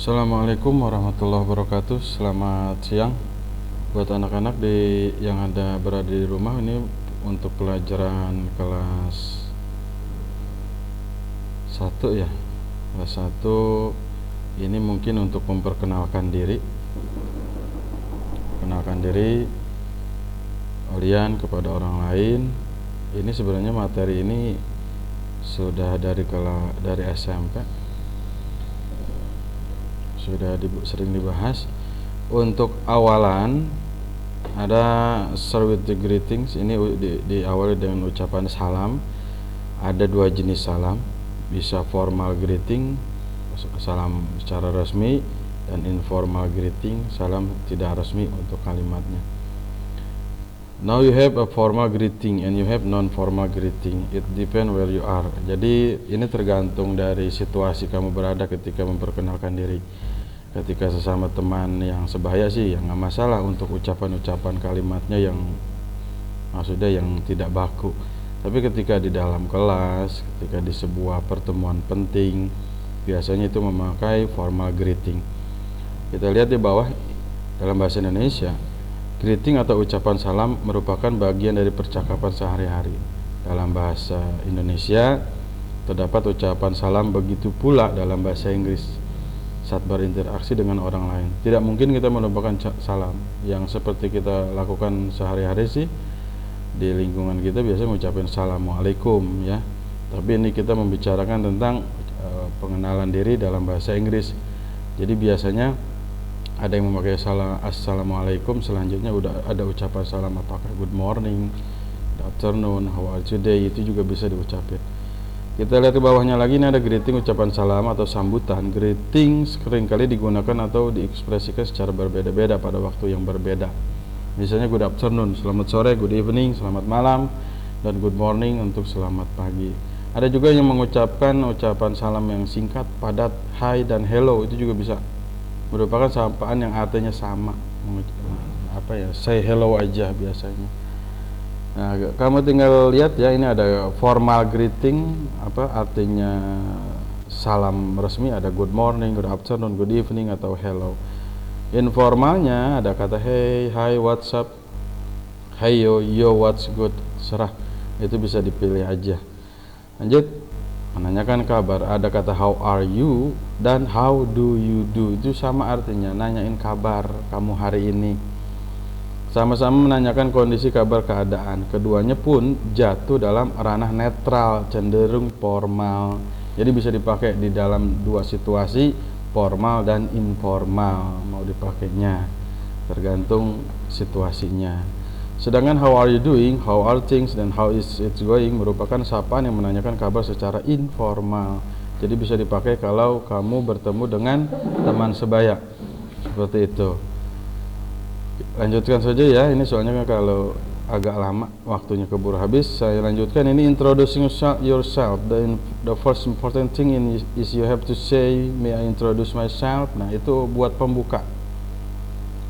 Assalamualaikum warahmatullahi wabarakatuh. Selamat siang buat anak-anak yang berada di rumah. Ini untuk pelajaran kelas 1 ya. Kelas 1 ini mungkin untuk memperkenalkan diri. Kenalkan diri kalian kepada orang lain. Ini sebenarnya materi ini sudah dari SMP. Sudah sering dibahas. Untuk awalan ada start with the greetings. Ini diawali dengan ucapan salam. Ada 2 jenis salam, bisa formal greeting, salam secara resmi, dan informal greeting, salam tidak resmi untuk kalimatnya. Now you have a formal greeting and you have non-formal greeting. It depends where you are. Jadi ini tergantung dari situasi kamu berada ketika memperkenalkan diri. Ketika sesama teman yang sebaya sih yang nggak masalah untuk ucapan-ucapan kalimatnya yang maksudnya yang tidak baku. Tapi ketika di dalam kelas, ketika di sebuah pertemuan penting, biasanya itu memakai formal greeting. Kita lihat di bawah dalam bahasa Indonesia, greeting atau ucapan salam merupakan bagian dari percakapan sehari-hari. Dalam bahasa Indonesia terdapat ucapan salam, begitu pula dalam bahasa Inggris saat berinteraksi dengan orang lain. Tidak mungkin kita melupakan salam. Yang seperti kita lakukan sehari-hari sih di lingkungan kita biasanya mengucapkan assalamualaikum ya. Tapi ini kita membicarakan tentang pengenalan diri dalam bahasa Inggris. Jadi biasanya ada yang memakai assalamualaikum, selanjutnya udah ada ucapan salam, apakah good morning, good afternoon, how are you today, itu juga bisa diucapin. Kita lihat ke bawahnya lagi, ini ada greeting, ucapan salam atau sambutan. Greeting seringkali digunakan atau diekspresikan secara berbeda-beda pada waktu yang berbeda. Misalnya good afternoon, selamat sore, good evening, selamat malam, dan good morning untuk selamat pagi. Ada juga yang mengucapkan ucapan salam yang singkat, padat, hi dan hello, itu juga bisa merupakan sapaan yang artinya sama. Say hello aja biasanya. Nah, kamu tinggal lihat ya, ini ada formal greeting, artinya salam resmi, ada good morning, good afternoon, good evening atau hello. Informalnya ada kata hey, hi, what's up, hey yo, what's good, serah, itu bisa dipilih aja. Lanjut, menanyakan kabar, ada kata how are you dan how do you do, itu sama artinya, nanyain kabar kamu hari ini. Sama-sama menanyakan kondisi kabar keadaan. Keduanya pun jatuh dalam ranah netral, cenderung formal. Jadi bisa dipakai di dalam 2 situasi, formal dan informal, mau dipakainya tergantung situasinya. Sedangkan how are you doing, how are things, dan how is it going merupakan sapaan yang menanyakan kabar secara informal. Jadi bisa dipakai kalau kamu bertemu dengan teman sebaya, seperti itu. Lanjutkan saja ya, ini soalnya kalau agak lama waktunya keburu habis. Saya lanjutkan, ini introducing yourself. The first important thing is you have to say may I introduce myself. Nah, itu buat pembuka.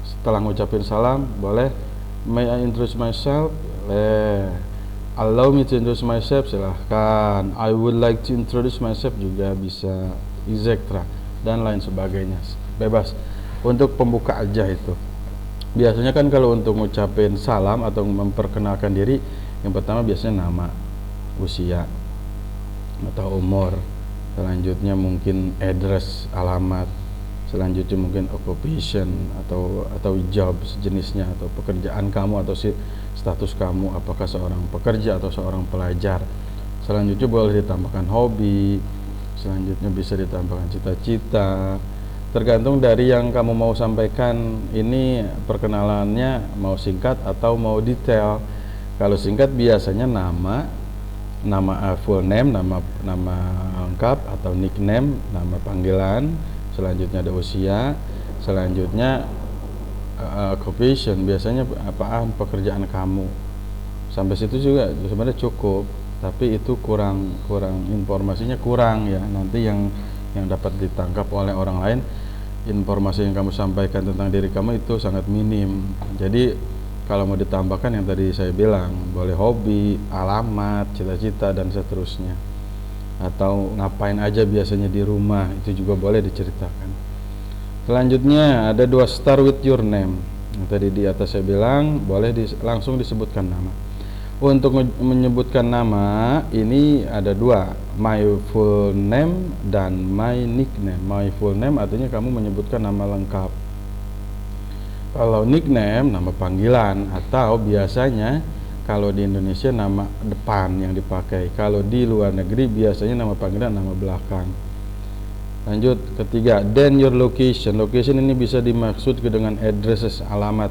Setelah ngucapin salam boleh may I introduce myself, allow me to introduce myself, silahkan. I would like to introduce myself juga bisa, etc. dan lain sebagainya, bebas. Untuk pembuka aja itu. Biasanya kan kalau untuk ngucapin salam atau memperkenalkan diri, yang pertama biasanya nama, usia, atau umur. Selanjutnya mungkin address, alamat. Selanjutnya mungkin occupation atau job sejenisnya, atau pekerjaan kamu atau status kamu, apakah seorang pekerja atau seorang pelajar. Selanjutnya boleh ditambahkan hobi. Selanjutnya bisa ditambahkan cita-cita. Tergantung dari yang kamu mau sampaikan. Ini perkenalannya mau singkat atau mau detail. Kalau singkat biasanya nama full name, nama lengkap atau nickname, nama panggilan. Selanjutnya ada usia. Selanjutnya occupation, biasanya apaan pekerjaan kamu. Sampai situ juga sebenarnya cukup, tapi itu kurang informasinya kurang ya. Nanti yang dapat ditangkap oleh orang lain, informasi yang kamu sampaikan tentang diri kamu itu sangat minim. Jadi kalau mau ditambahkan yang tadi saya bilang, boleh hobi, alamat, cita-cita, dan seterusnya. Atau ngapain aja biasanya di rumah, itu juga boleh diceritakan. Selanjutnya ada dua, start with your name. Yang tadi di atas saya bilang boleh langsung disebutkan nama. Untuk menyebutkan nama ini ada dua, my full name dan my nickname. My full name artinya kamu menyebutkan nama lengkap. Kalau nickname nama panggilan, atau biasanya kalau di Indonesia nama depan yang dipakai. Kalau di luar negeri biasanya nama panggilan nama belakang. Lanjut, ketiga, then your location. Location ini bisa dimaksud dengan addresses, alamat.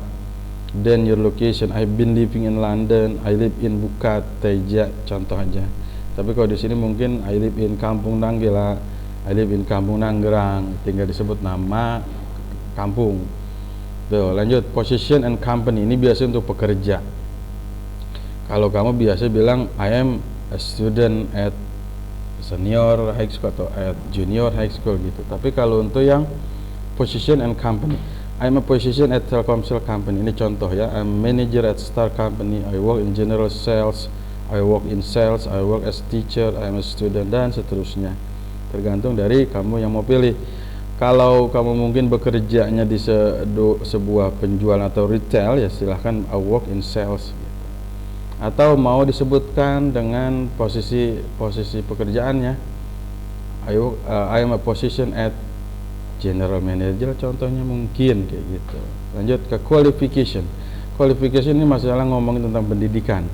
Then your location. I've been living in London. I live in Bukat, Teja, contoh aja. Tapi kalau di sini mungkin I live in Kampung Nanggela, I live in Kampung Nanggerang, tinggal disebut nama kampung. Tuh, lanjut, position and company. Ini biasa untuk pekerja. Kalau kamu biasa bilang I am a student at senior high school atau at junior high school gitu. Tapi kalau untuk yang position and company, I'm a position at Telkomsel company. Ini contoh ya. I'm manager at Star company. I work in general sales. I work in sales. I work as teacher. I'm a student, dan seterusnya. Tergantung dari kamu yang mau pilih. Kalau kamu mungkin bekerjanya di sebuah penjual atau retail, ya silahkan I work in sales. Atau mau disebutkan dengan posisi pekerjaannya, I am a position at general manager, contohnya mungkin kayak gitu. Lanjut ke qualification. Qualification ini masalah ngomongin tentang pendidikan.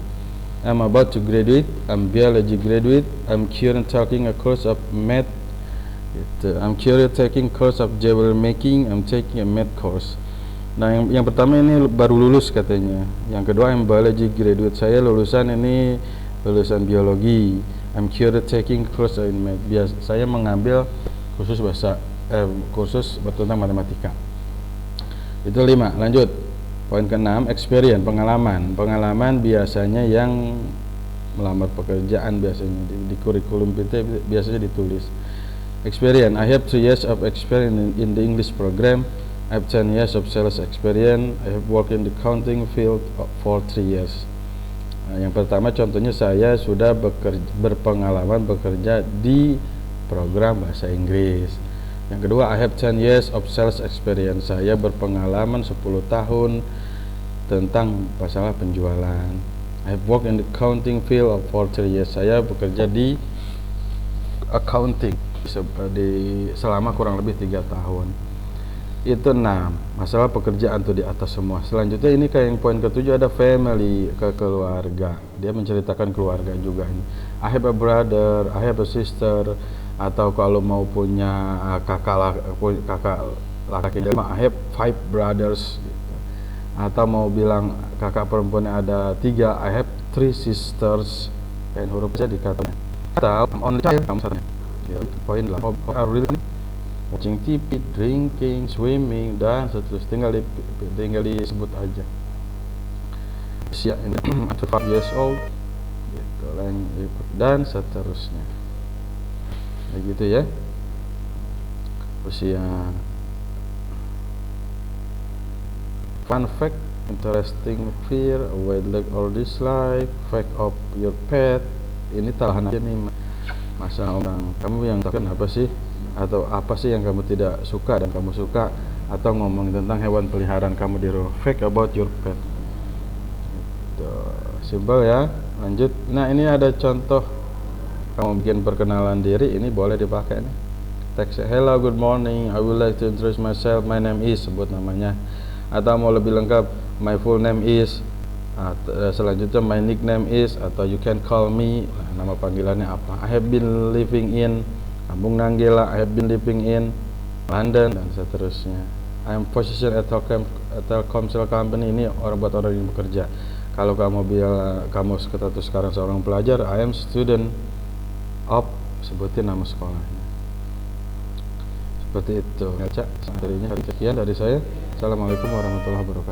I'm about to graduate, I'm biology graduate, I'm currently taking a course of math gitu. I'm currently taking course of jewelry making, I'm taking a math course. Nah, yang pertama ini baru lulus katanya. Yang kedua, I'm biology graduate. Saya lulusan biologi. I'm currently taking course in math. Saya mengambil kursus kursus tentang matematika. Itu 5. Lanjut. Poin ke-6, experience, pengalaman. Pengalaman biasanya yang melamar pekerjaan biasanya di kurikulum kita biasanya ditulis. Experience, I have 3 years of experience in the English program. I have 10 years of sales experience. I have worked in the accounting field for 3 years. Nah, yang pertama contohnya saya sudah berpengalaman bekerja di program bahasa Inggris. Yang kedua, I have 10 years of sales experience. Saya berpengalaman 10 tahun tentang masalah penjualan. I have worked in the accounting field for 3 years. Saya bekerja di accounting selama kurang lebih 3 tahun. Itu 6 masalah pekerjaan tuh di atas semua. Selanjutnya ini kayak yang poin ke-7 ada family, ke keluarga. Dia menceritakan keluarga juga ini. I have a brother, I have a sister, atau kalau mau punya kakak laki, I have 5 brothers gitu. Atau mau bilang kakak perempuannya ada 3, I have 3 sisters. Kayak huruf saja dikatanya. Atau only child, kamu satunya. Ya, poin 8. Watching TV, drinking, swimming, dan seterusnya. Tinggal disebut aja. Usia after 5 years old gitu, dan seterusnya. Kayak gitu ya. Usia. Fun fact, interesting fear, avoid like or dislike, fact of your pet. Ini tahan aja nih masa orang kamu yang tahu apa sih, atau apa sih yang kamu tidak suka dan kamu suka, atau ngomong tentang hewan peliharaan kamu di rumah. Fact about your pet. Gitu. Simpel ya. Lanjut. Nah, ini ada contoh kamu bikin perkenalan diri, ini boleh dipakai nih. Teks, hello, good morning, I would like to introduce myself, my name is, sebut namanya. Atau mau lebih lengkap, my full name is, selanjutnya my nickname is, atau you can call me, nama panggilannya apa. I have been living in Kampung Nanggela, I have been living in London, dan seterusnya. I am position at Telkomsel company, ini buat orang yang bekerja. Kalau kamu kamu status sekarang seorang pelajar, I am student of, sebutin nama sekolahnya. Seperti itu. Sekian dari saya. Assalamualaikum warahmatullahi wabarakatuh.